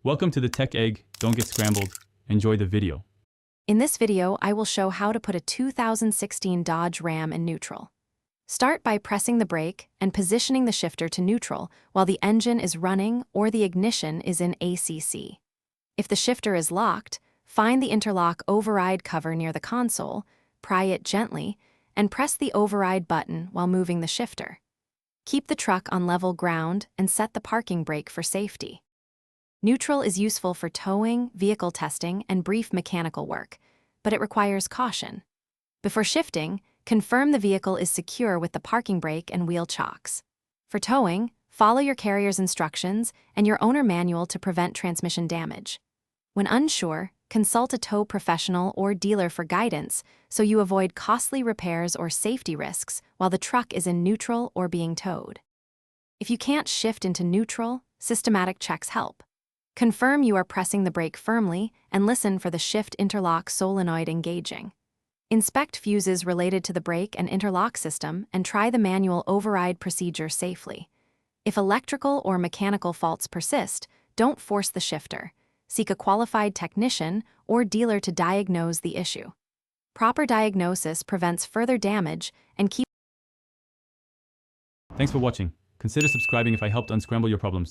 Welcome to the Tech Egg. Don't get scrambled. Enjoy the video. In this video, I will show how to put a 2016 Dodge Ram in neutral. Start by pressing the brake and positioning the shifter to neutral while the engine is running or the ignition is in ACC. If the shifter is locked, find the interlock override cover near the console, pry it gently, and press the override button while moving the shifter. Keep the truck on level ground and set the parking brake for safety. Neutral is useful for towing, vehicle testing, and brief mechanical work, but it requires caution. Before shifting, confirm the vehicle is secure with the parking brake and wheel chocks. For towing, follow your carrier's instructions and your owner manual to prevent transmission damage. When unsure, consult a tow professional or dealer for guidance so you avoid costly repairs or safety risks while the truck is in neutral or being towed. If you can't shift into neutral, systematic checks help. Confirm you are pressing the brake firmly and listen for the shift interlock solenoid engaging. Inspect fuses related to the brake and interlock system and try the manual override procedure safely. If electrical or mechanical faults persist, don't force the shifter. Seek a qualified technician or dealer to diagnose the issue. Proper diagnosis prevents further damage and keeps. Thanks for watching. Consider subscribing if I helped unscramble your problems.